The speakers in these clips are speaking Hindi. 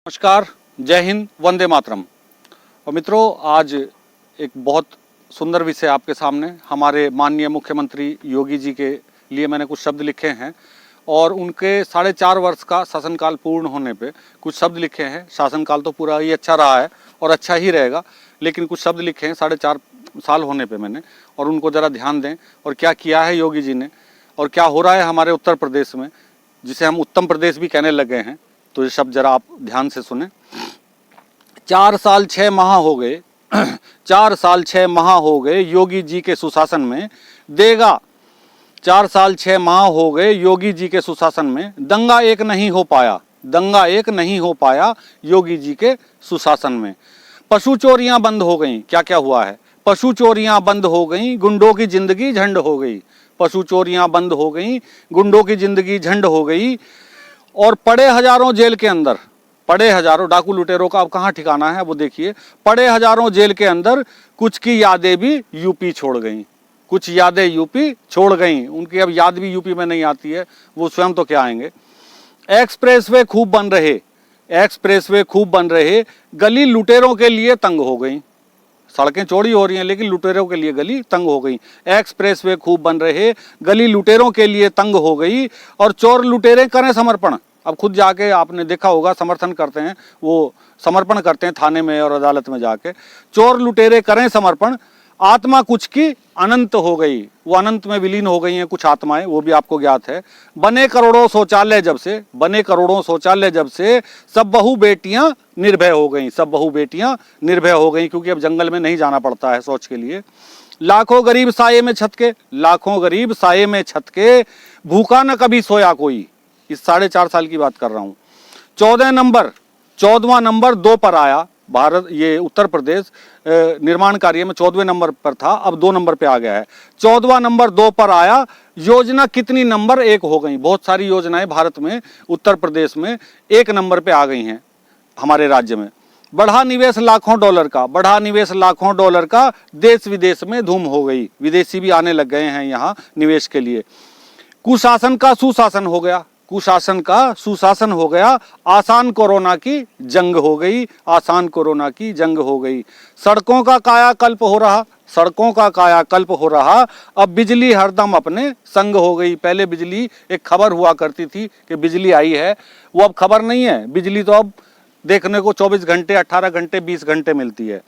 नमस्कार, जय हिंद, वंदे मातरम। और मित्रों, आज एक बहुत सुंदर विषय आपके सामने हमारे माननीय मुख्यमंत्री योगी जी के लिए मैंने कुछ शब्द लिखे हैं और उनके 4.5 वर्ष का शासनकाल पूर्ण होने पे कुछ शब्द लिखे हैं। शासनकाल तो पूरा ही अच्छा रहा है और अच्छा ही रहेगा, लेकिन कुछ शब्द लिखे हैं 4.5 साल होने पे मैंने, और उनको ज़रा ध्यान दें और क्या किया है योगी जी ने और क्या हो रहा है हमारे उत्तर प्रदेश में, जिसे हम उत्तम प्रदेश भी कहने लगे हैं। तो ये शब्द जरा आप ध्यान से सुने। 4 साल 6 माह हो गए 4 साल 6 माह हो गए योगी जी के सुशासन में देगा 4 साल 6 माह हो गए योगी जी के सुशासन में दंगा एक नहीं हो पाया, दंगा एक नहीं हो पाया योगी जी के सुशासन में। पशु चोरियां बंद हो गई। क्या क्या हुआ है? पशु चोरियां बंद हो गई, गुंडों की जिंदगी झंड हो गई। पशु चोरियां बंद हो गई, गुंडों की जिंदगी झंड हो गई। और पड़े हजारों जेल के अंदर, पड़े हजारों डाकू लुटेरों का अब कहाँ ठिकाना है वो देखिए। पड़े हजारों जेल के अंदर, कुछ की यादें भी यूपी छोड़ गईं, कुछ यादें यूपी छोड़ गईं। उनकी अब याद भी यूपी में नहीं आती है, वो स्वयं तो क्या आएंगे। एक्सप्रेसवे खूब बन रहे, एक्सप्रेसवे खूब बन रहे, गली लुटेरों के लिए तंग हो गई। सड़कें चौड़ी हो रही हैं लेकिन लुटेरों के लिए गली तंग हो गई। एक्सप्रेसवे खूब बन रहे, गली लुटेरों के लिए तंग हो गई। और चोर लुटेरे करें समर्पण। अब खुद जाके आपने देखा होगा, समर्थन करते हैं, वो समर्पण करते हैं थाने में और अदालत में जाके। चोर लुटेरे करें समर्पण, आत्मा कुछ की अनंत हो गई। वो अनंत में विलीन हो गई हैं कुछ आत्माएं, वो भी आपको ज्ञात है। बने करोड़ों शौचालय जब से, बने करोड़ों शौचालय जब से, सब बहू बेटियां निर्भय हो गई, सब बहू बेटियां निर्भय हो गई, क्योंकि अब जंगल में नहीं जाना पड़ता है शौच के लिए। लाखों गरीब साये में छत के, लाखों गरीब साये में छत के, भूखा न कभी सोया कोई। इस 4.5 साल की बात कर रहा हूं। 14वां नंबर 2 पर आया भारत, ये उत्तर प्रदेश निर्माण कार्य में 14वें नंबर पर था, अब 2 नंबर पे आ गया है। 14वां नंबर 2 पर आया। योजना कितनी नंबर 1 हो गई। बहुत सारी योजनाएं भारत में, उत्तर प्रदेश में 1 नंबर पे आ गई हैं हमारे राज्य में। बढ़ा निवेश लाखों डॉलर का, बढ़ा निवेश लाखों डॉलर का, देश विदेश में धूम हो गई। विदेशी भी आने लग गए हैं यहाँ निवेश के लिए। कुशासन का सुशासन हो गया, कुशासन का सुशासन हो गया। आसान कोरोना की जंग हो गई, आसान कोरोना की जंग हो गई। सड़कों का कायाकल्प हो रहा, सड़कों का कायाकल्प हो रहा। अब बिजली हरदम अपने संग हो गई। पहले बिजली एक खबर हुआ करती थी कि बिजली आई है, वो अब खबर नहीं है। बिजली तो अब देखने को 24 घंटे, 18 घंटे, 20 घंटे मिलती है।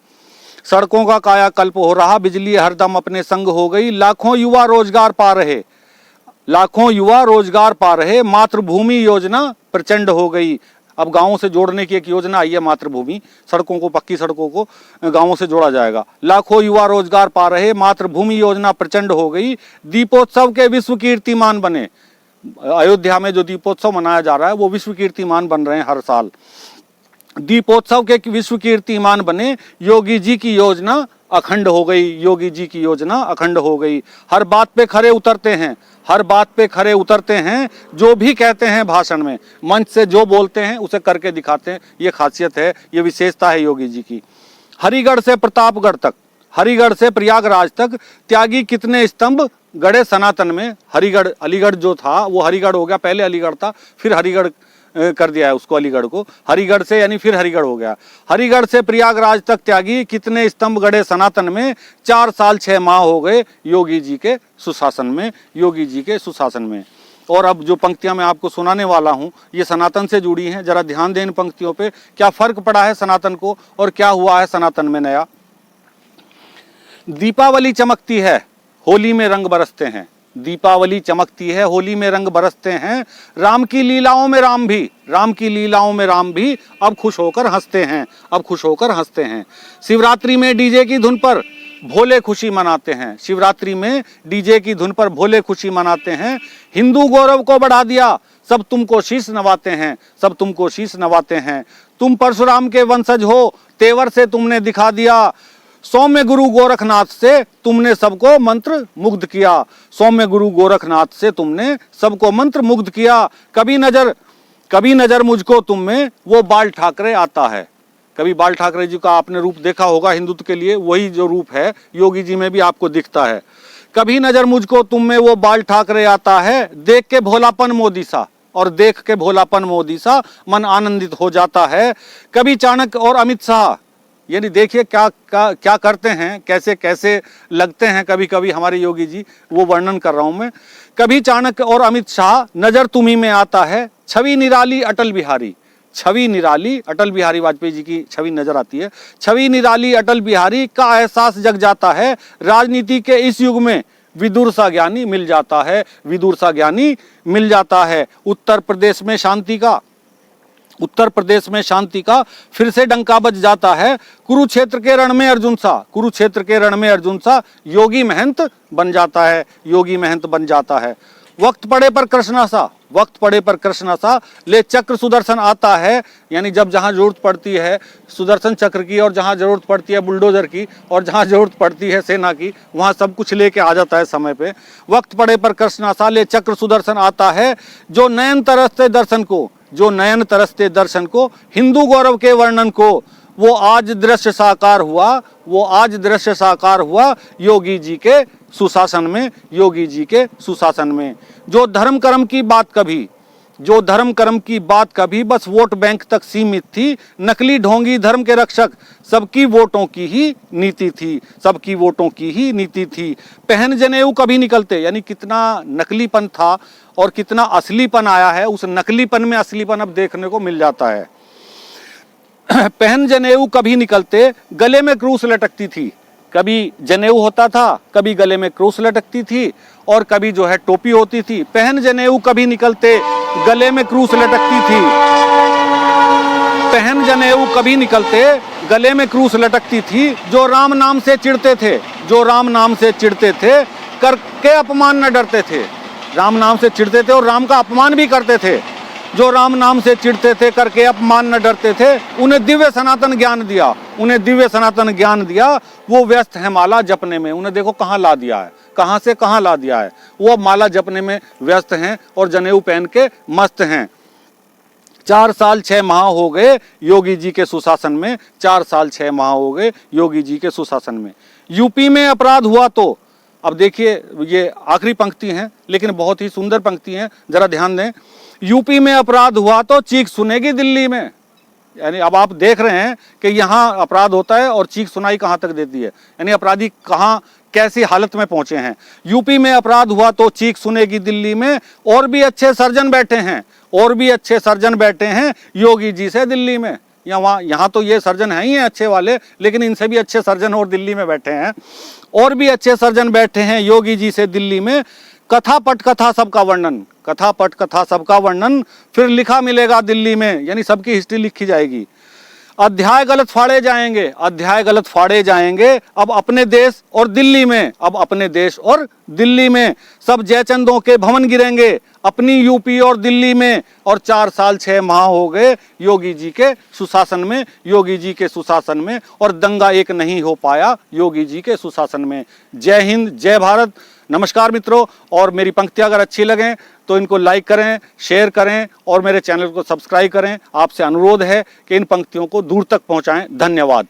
सड़कों का कायाकल्प हो रहा, बिजली हरदम अपने संग हो गई। लाखों युवा रोजगार पा रहे, लाखों युवा रोजगार पा रहे। मातृभूमि योजना प्रचंड हो गई। अब गांवों से जोड़ने की एक योजना आई है, मातृभूमि, सड़कों को, पक्की सड़कों को गांवों से जोड़ा जाएगा। लाखों युवा रोजगार पा रहे, मातृभूमि योजना प्रचंड हो गई। दीपोत्सव के विश्व कीर्तिमान बने। अयोध्या में जो दीपोत्सव मनाया जा रहा है वो विश्व कीर्तिमान बन रहे हैं हर साल। दीपोत्सव के विश्व कीर्तिमान बने। योगी जी की योजना अखंड हो गई, योगी जी की योजना अखंड हो गई। हर बात पे खरे उतरते हैं, हर बात पे खरे उतरते हैं। जो भी कहते हैं भाषण में, मंच से जो बोलते हैं उसे करके दिखाते हैं। ये खासियत है, ये विशेषता है योगी जी की। हरिगढ़ से प्रतापगढ़ तक, हरिगढ़ से प्रयागराज तक, त्यागी कितने स्तंभ गड़े सनातन में। हरिगढ़, अलीगढ़ जो था वो हरिगढ़ हो गया, पहले अलीगढ़ था, फिर हरिगढ़ कर दिया है उसको, अलीगढ़ को। हरिगढ़ से यानी फिर हरिगढ़ हो गया। हरिगढ़ से प्रयागराज तक त्यागी कितने स्तंभ गड़े सनातन में। 4 साल 6 माह हो गए योगी जी के सुशासन में, योगी जी के सुशासन में। और अब जो पंक्तियां मैं आपको सुनाने वाला हूं ये सनातन से जुड़ी हैं। जरा ध्यान दें इन पंक्तियों पे, क्या फर्क पड़ा है सनातन को और क्या हुआ है सनातन में नया। दीपावली चमकती है, होली में रंग बरसते हैं। दीपावली चमकती है, होली में रंग बरसते हैं। राम की लीलाओं में राम भी, राम की लीलाओं में राम भी अब खुश होकर हंसते हैं, अब खुश होकर हंसते हैं। शिवरात्रि में डीजे की धुन पर भोले खुशी मनाते हैं, शिवरात्रि में डीजे की धुन पर भोले खुशी मनाते हैं। हिंदू गौरव को बढ़ा दिया, सब तुमको शीश नवाते हैं, सब तुमको शीश नवाते हैं। तुम परशुराम के वंशज हो, तेवर से तुमने दिखा दिया। सौम्य गुरु गोरखनाथ से तुमने सबको मंत्र मुग्ध किया, सौम्य गुरु गोरखनाथ से तुमने सबको मंत्र मुग्ध किया। कभी नजर मुझको तुम में वो बाल ठाकरे आता है। कभी बाल ठाकरे जी का आपने रूप देखा होगा हिंदुत्व के लिए, वही जो रूप है योगी जी में भी आपको दिखता है। कभी नजर मुझको तुम में वो बाल ठाकरे आता है, देख के भोलापन मोदी सा। और देख के भोलापन मोदी सा मन आनंदित हो जाता है। कभी चाणक्य और अमित शाह, यानी देखिए क्या करते हैं, कैसे कैसे लगते हैं कभी कभी हमारे योगी जी, वो वर्णन कर रहा हूं मैं। कभी चाणक्य और अमित शाह, नजर तुम्ही में आता है, छवि निराली अटल बिहारी, छवि निराली अटल बिहारी वाजपेयी जी की छवि नजर आती है। छवि निराली अटल बिहारी का एहसास जग जाता है, राजनीति के इस युग में विदुर सा ज्ञानी मिल जाता है, विदुर सा ज्ञानी मिल जाता है। उत्तर प्रदेश में शांति का फिर से डंका बज जाता है, कुरुक्षेत्र के रण में अर्जुन सा, कुरुक्षेत्र के रण में अर्जुन सा योगी महंत बन जाता है, योगी महंत बन जाता है। वक्त पड़े पर कृष्णा सा ले चक्र सुदर्शन आता है, यानी जब जहां जरूरत पड़ती है सुदर्शन चक्र की, और जहां जरूरत पड़ती है बुलडोजर की, और जहां जरूरत पड़ती है सेना की, वहां सब कुछ लेके आ जाता है समय पे। वक्त पड़े पर कृष्णा सा ले चक्र सुदर्शन आता है, जो नयन तरसते दर्शन को, हिंदू गौरव के वर्णन को, वो आज दृश्य साकार हुआ योगी जी के सुशासन में। जो धर्म कर्म की बात कभी बस वोट बैंक तक सीमित थी, नकली ढोंगी धर्म के रक्षक सबकी वोटों की ही नीति थी। पहन जनेऊ कभी निकलते, यानी कितना नकलीपन था और कितना असलीपन आया है, उस नकलीपन में असलीपन अब देखने को मिल जाता है। पहन जनेऊ कभी निकलते, गले में क्रूस लटकती थी, कभी जनेऊ होता था, कभी गले में क्रूस लटकती थी, और कभी जो है टोपी होती थी। पहन जनेऊ कभी निकलते, गले में क्रूस लटकती थी, पहन जनेऊ कभी निकलते, गले में क्रूस लटकती थी। जो राम नाम से चिढ़ते थे, करके अपमान न डरते थे, राम नाम से चिढ़ते थे और राम का अपमान भी करते थे। जो राम नाम से चिढ़ते थे, करके अपमान न डरते थे, उन्हें दिव्य सनातन ज्ञान दिया, वो व्यस्त है माला जपने में। उन्हें देखो कहाँ ला दिया है, कहाँ से कहाँ ला दिया है, वो माला जपने में व्यस्त हैं और जनेऊ पहन के मस्त हैं। 4 साल 6 माह हो गए योगी जी के सुशासन में, 4 साल 6 माह हो गए योगी जी के सुशासन में। यूपी में अपराध हुआ तो, अब देखिए ये आखिरी पंक्ति हैं लेकिन बहुत ही सुंदर पंक्ति हैं, जरा ध्यान दें। यूपी में अपराध हुआ तो चीख सुनेगी दिल्ली में, यानी अब आप देख रहे हैं कि यहाँ अपराध होता है और चीख सुनाई कहाँ तक देती है, यानी अपराधी कहाँ कैसी हालत में पहुंचे हैं। यूपी में अपराध हुआ तो चीख सुनेगी दिल्ली में, और भी अच्छे सर्जन बैठे हैं योगी जी से दिल्ली में। यहाँ तो ये सर्जन हैं ही हैं अच्छे वाले, लेकिन इनसे भी अच्छे सर्जन और दिल्ली में बैठे हैं, और भी अच्छे सर्जन बैठे हैं योगी जी से दिल्ली में। कथा पट कथा सबका वर्णन फिर लिखा मिलेगा दिल्ली में, यानी सबकी हिस्ट्री लिखी जाएगी। अध्याय गलत फाड़े जाएंगे अब अपने देश और दिल्ली में, सब जयचंदों के भवन गिरेंगे अपनी यूपी और दिल्ली में। और 4 साल 6 माह हो गए योगी जी के सुशासन में, और दंगा एक नहीं हो पाया योगी जी के सुशासन में। जय हिंद, जय भारत, नमस्कार मित्रों। और मेरी पंक्तियां अगर अच्छी लगें तो इनको लाइक करें, शेयर करें और मेरे चैनल को सब्सक्राइब करें। आपसे अनुरोध है कि इन पंक्तियों को दूर तक पहुंचाएं। धन्यवाद।